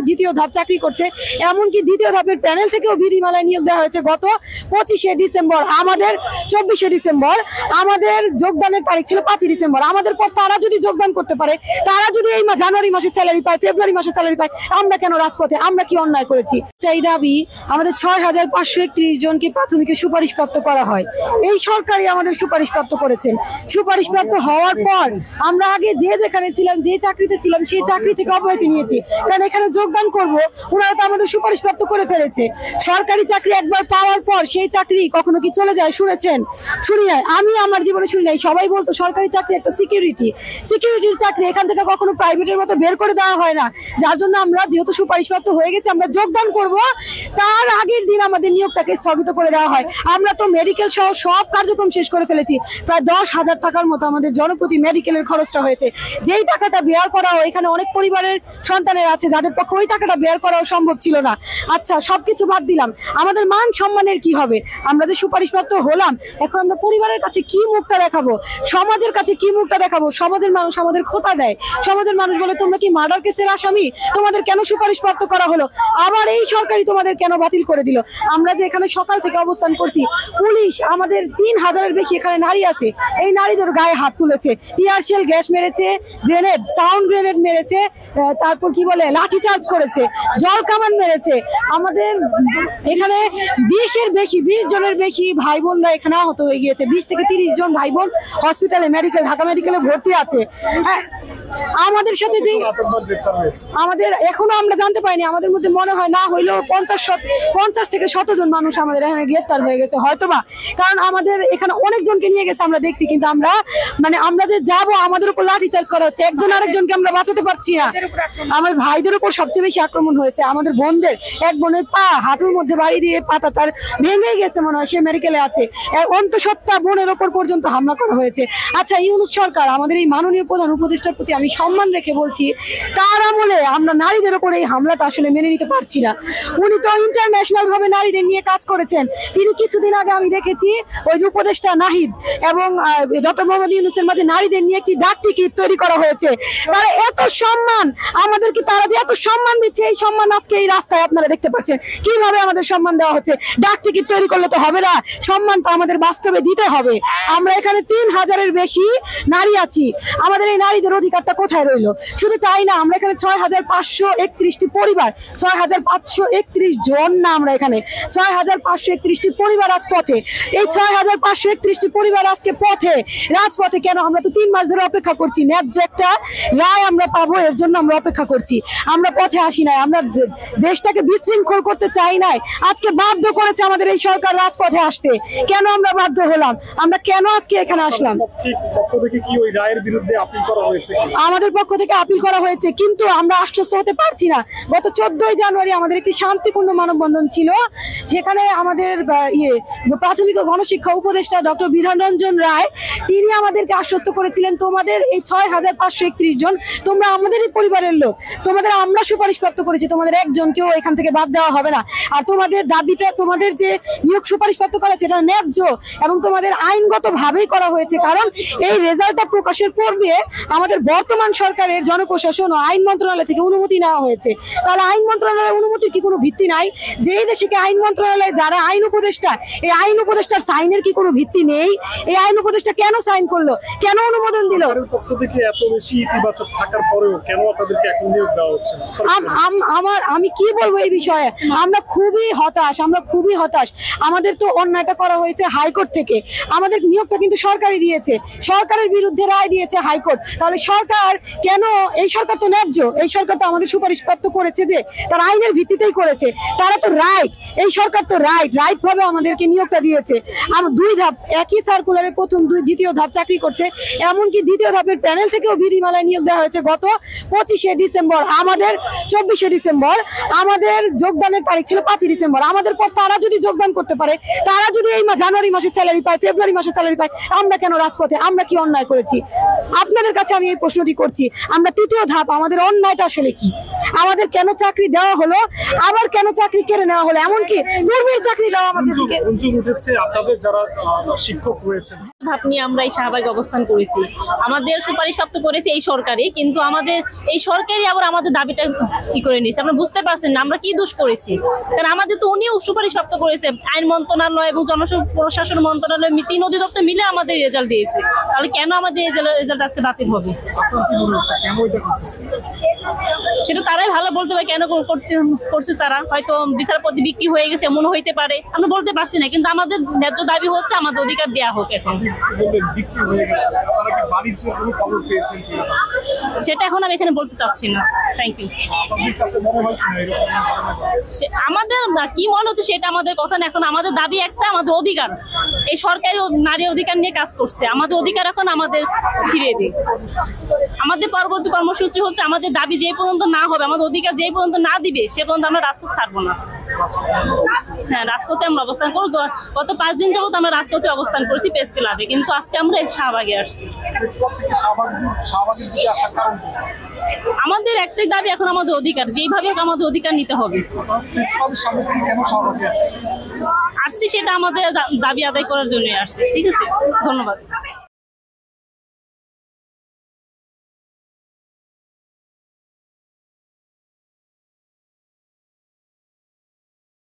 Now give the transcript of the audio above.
দ্বিতীয় ধাপ চাকরি করছে, এমনকি দ্বিতীয় ধাপের প্যানেল থেকেও বিধিমালায় নিয়োগ দেওয়া হয়েছে গত 25শে ডিসেম্বর। আমাদের 24শে ডিসেম্বর আমাদের যোগদানের তারিখ ছিল 5ই ডিসেম্বর। আমাদের পর তারা যদি যোগদান করতে পারে, তারা যদি এই জানুয়ারি মাসে স্যালারি পায়, ফেব্রুয়ারি মাসে স্যালারি পায়, আমরা কেন রাজপথে? আমরা কি অন্যায় করেছি? এই দাবি আমাদের 6531 জনকে প্রাথমিকে সুপারিশপ্রাপ্ত করা হয়। এই সরকারই আমাদের সুপারিশপ্রাপ্ত করেছেন। সুপারিশপ্রাপ্ত হওয়ার পর আমরা আগে যে যেখানে ছিলাম, যে চাকরিতে ছিলাম, সেই চাকরি থেকে অব্যাহতি নিয়েছি, কারণ এখানে যোগদান করব ওনারা তো আমাদের সুপারিশপ্রাপ্ত করে ফেলেছে। সরকারি চাকরি একবার পাওয়ার পর সেই চাকরি কখনো কি চলে যায়? শুনেছেন? শুনি নাই, আমি আমার জীবনে শুনি নাই। সবাই বলতো সরকারি চাকরি একটা সিকিউরিটির চাকরি, এখান থেকে কখনো প্রাইভেটের মতো বের করে দেওয়া হয় না। যার জন্য আমরা যেহেতু সুপারিশপ্রাপ্ত হয়ে গেছে, আমরা যোগদান করব, তার আগের দিন আমাদের নিয়োগটাকে স্থগিত করে দেওয়া হয়। আমরা তো মেডিকেল সহ সব কার্যক্রম শেষ করে ফেলেছি। প্রায় 10,000 টাকার মতো আমাদের জনপ্রতি মেডিকেলের খরচটা হয়েছে। যেই টাকাটা বেয়ার করাও, এখানে অনেক পরিবারের সন্তানের আছে যাদের পক্ষে ওই টাকাটা বেয়ার করাও সম্ভব ছিল না। আচ্ছা, সবকিছু বাদ দিলাম, আমাদের মান সম্মানের কি হবে? আমরা যে সুপারিশপ্রাপ্ত হলাম, এখন আমরা পরিবারের কাছে কি মুখটা দেখাবো? সমাজের কাছে কি মুখটা দেখাবো? সমাজের মানুষ আমাদের খোঁটা দেয়। সমাজের মানুষ বলে তোমরা কি মার্ডার কেসের আসামি? তোমাদের কেন সুপারিশপ্রাপ্ত করা হলো? আবার এই সরকারই তোমাদের কেন বাতিল করে দিল? আমরা যে এখানে সকাল থেকে অবস্থান করছি, পুলিশ আমাদের 3000-এর বেশি এখানে নারী আছে, এই নারীদের গায়ে হাত তুলেছে, টিয়ারশেল গ্যাস মেরেছে, গ্রেনেড, সাউন্ড গ্রেনেড মেরেছে, তারপর কি বলে লাঠি চার্জ করেছে, জল কামান মেরেছে। আমাদের এখানে 20 জনের বেশি ভাই বোনরা এখানে আহত হয়ে গিয়েছে। 20 থেকে 30 জন ভাই বোন হসপিটালে, ঢাকা মেডিকেলে ভর্তি আছে। হ্যাঁ, আমাদের সাথে যে আমাদের এখনো আমরা জানতে পাইনি, আমাদের মধ্যে মনে হয় না হইলেও 50 থেকে 100 জন মানুষ আমাদের এখানে গ্রেফতার হয়ে গেছে হয়তোবা, কারণ আমাদের এখানে অনেকজনকে নিয়ে গেছে আমরা দেখছি, কিন্তু আমরা যে যাবো আমাদের উপর লাঠি চার্জ করা হচ্ছে, একজন আরেকজনকে আমরা বাঁচাতে পারছি না। আমার ভাইদের উপর সবচেয়ে বেশি আক্রমণ হয়েছে। আমাদের বোনদের, এক বোনের পা হাঁটুর মধ্যে বাড়ি দিয়ে পাতা তার ভেঙে গেছে, মনে হয় সে মেডিকেলে আছে। অন্তঃসত্ত্বা বোনের ওপর পর্যন্ত হামলা করা হয়েছে। আচ্ছা, ইউনূস সরকার, আমাদের এই মাননীয় প্রধান উপদেষ্টার প্রতি আমি সম্মান রেখে বলছি, তার আমলে আমরা নারীদের উপর এই হামলাটা আসলে মেনে নিতে পারছি না। উনি তো ইন্টারন্যাশনাল ভাবে নারীদের নিয়ে কাজ করেছেন। তিনি কিছুদিন আগে আমি দেখেছি ওই যে উপদেষ্টা নাহিদ এবং ডক্টর মোহাম্মদ ইউনূসের মাঝে নারীদের নিয়ে একটি ডাক টিকিট তৈরি করা হয়েছে। তারা এত সম্মান আমাদেরকে, তারা যে এত সম্মান দিচ্ছে, এই সম্মান আজকে এই রাস্তায় আপনারা দেখতে পাচ্ছেন। কিভাবে আমাদের সম্মান দেওয়া হচ্ছে? ডাক টিকিট তৈরি করলে তো হবে না, সম্মানটা আমাদের বাস্তবে দিতে হবে। আমরা এখানে 3000-এর বেশি নারী আছি, আমাদের এই নারীদের অধিকারটা কোথায় রইলো? শুধু তাই না, আমরা এখানে 6531টি পরিবার, 6531 জন না, আমরা এখানে 6531টি পরিবার আজ পথে। এই 6531টি পরিবার আজকে পথে, রাজপথে কেন? আমরা তো 3 মাস ধরে অপেক্ষা করছি, ন্যায্য একটা রায় আমরা পাবো, এর জন্য আমরা অপেক্ষা করছি। আমরা পথে আসি নাই, আমরা দেশটাকে বিশৃঙ্খল করতে চাই নাই। আজকে বাধ্য করেছে আমাদের এই সরকার রাজপথে আসতে। কেন আমরা বাধ্য হলাম? আমরা কেন আজকে এখানে আসলাম? আমাদের পক্ষ থেকে আপিল করা হয়েছে, কিন্তু আমরা আশ্বস্ত হতে পারছি না। গত 14ই জানুয়ারি আমাদের একটি শান্তিপূর্ণ মানববন্ধন ছিল, সেখানে আমাদের প্রাথমিক ও গণশিক্ষা উপদেষ্টা ডক্টর বিধান রঞ্জন রায়, তিনি আমাদেরকে আশ্বস্ত করেছিলেন, তোমাদের এই 6531 জন তোমরা আমাদেরই পরিবারের লোক, তোমাদের আমরা সুপারিশপ্রাপ্ত করেছি, তোমাদের একজনকেও এখান থেকে বাদ দেওয়া হবে না। আর তোমাদের দাবিটা, তোমাদের যে নিয়োগ সুপারিশপ্রাপ্ত করা সেটা ন্যায্য এবং তোমাদের আইনগত ভাবেই করা হয়েছে। কারণ এই রেজাল্টটা প্রকাশের পূর্বে আমাদের বর্তমান সরকারের জনপ্রশাসন ও আইন মন্ত্রণালয় থেকে অনুমতি নেওয়া হয়েছে। তাহলে আইন মন্ত্রণালয়ের অনুমতির কি কোনো ভিত্তি নাই? যেই দেশে কি আইন মন্ত্রণালয়ে যারা আইন উপদেষ্টা, এই আইন উপদেষ্টার সাইনের কি কোনো ভিত্তি নেই? এই আইন উপদেষ্টা কেন সাইন করলো, কেন অনুমোদন দিল? পক্ষ থেকে এত বেশি ইতিবাচক থাকার পরেও কেন আপনাদেরকে এখন নিয়োগ দেওয়া হচ্ছে না? আমি কি বলবো এই বিষয়ে? আমরা খুবই হতাশ। আমাদের তো অন্যায়টা করা হয়েছে হাইকোর্ট থেকে, আমাদের নিয়োগটা কিন্তু সরকারই দিয়েছে, সরকারের বিরুদ্ধে রায় দিয়েছে হাইকোর্ট। তাহলে সরকার কেন? এই সরকার তো ন্যায্য, এই সরকার তো আমাদের সুপারিশপ্রাপ্ত করেছে, যে তার আইনের ভিত্তিতেই করেছে, তারা তো রাইট, এই সরকার তো রাইট ভাবে আমাদেরকে নিয়োগটা দিয়েছে। 2 ধাপ একই সার্কুলারে প্রথম দ্বিতীয় ধাপ চাকরি করছে, এমনকি দ্বিতীয় ধাপের প্যানেল থেকেও বিধিমালায় নিয়োগ দেওয়া হয়েছে গত 25শে ডিসেম্বর। আমাদের 24শে ডিসেম্বর আমাদের যোগদানের তারিখ ছিল 5ই ডিসেম্বর। আমাদের পর তারা যদি যোগদান করতে পারে, তারা যদি এই জানুয়ারি মাসে স্যালারি পায়, ফেব্রুয়ারি মাসে স্যালারি পায়, আমরা কেন রাজপথে? আমরা কি অন্যায় করেছি? আপনাদের কাছে আমি এই প্রশ্নটি করছি, আমরা তৃতীয় ধাপ, আমাদের অন্যায়টা আসলে কি? আমাদের কেন চাকরি দেওয়া হলো, আবার কেন চাকরি কেড়ে নেওয়া হলো, এমনকি পূর্বের চাকরিটাও আমাদেরকে গুঞ্জন উঠেছে আপনাদের যারা শিক্ষক রয়েছেন। ধাপ নিয়ে আমরা এই শাহবাগে অবস্থান করেছি। আমাদের সুপারিশ প্রাপ্ত করেছে এই সরকারি, কিন্তু আমাদের এই সরকারি আবার আমাদের দাবিটা কি করে নিয়েছে আমরা বুঝতে পারছেন না আমরা কি দোষ করেছি। কারণ আমাদের তো উনিও সুপারিশ প্রাপ্ত করেছে, আইন মন্ত্রণালয় এবং জনপ্রশাসন মন্ত্রণালয় 3 অধিদপ্তর মিলে আমাদের রেজাল্ট দিয়েছে। তাহলে কেন আমাদের রেজাল্ট আজকে বাতিল হবে? আপনার কি মনে হচ্ছে কেন এটা করতেছে? সেটা তারাই ভালো বলতে পারে কেন করছে তারা। হয়তো বিচারপতি বিক্রি হয়ে গেছে এমনও হইতে পারে, আমরা বলতে পারছি না। কিন্তু আমাদের ন্যায্য দাবি হচ্ছে আমাদের অধিকার দেওয়া হোক। এখন বললেন বিক্রি হয়ে গেছে, আপনারা কি বাণিজ্যের কোনো খবর পেয়েছেন কিনা? সেটা এখন আমি এখানে বলতে চাচ্ছি না। Thank you. আপনাদের কাছে মনে হয় কিনা এরকম আমাদের কি মনে হচ্ছে সেটা আমাদের কথা না। এখন আমাদের দাবি একটা, আমাদের অধিকার। এই সরকারি নারী অধিকার নিয়ে কাজ করছে, আমাদের অধিকার এখন আমাদের ফিরিয়ে দিই। আমাদের পরবর্তী কর্মসূচি হচ্ছে আমাদের দাবি যে পর্যন্ত না হবে, আমাদের অধিকার যে পর্যন্ত না দিবে সে পর্যন্ত আমরা রাজপথ ছাড়বো না। হ্যাঁ, রাজপথে আমরা অবস্থান করবো। গত 5 দিন যাবত আমরা রাজপথে অবস্থান করছি প্রেস ক্লাবে, কিন্তু আজকে আমরা শাহবাগে আসছি। শাহবাগের দিকে আসার কারণ কি? আমাদের একটাই দাবি, এখন আমাদের অধিকার যেইভাবে হোক আমাদের অধিকার নিতে হবে। প্রেস ক্লাবের সামনে থেকে কেন শাহবাগে আসছেন? আসছি সেটা আমাদের দাবি আদায় করার জন্য আসছি। ঠিক আছে, ধন্যবাদ।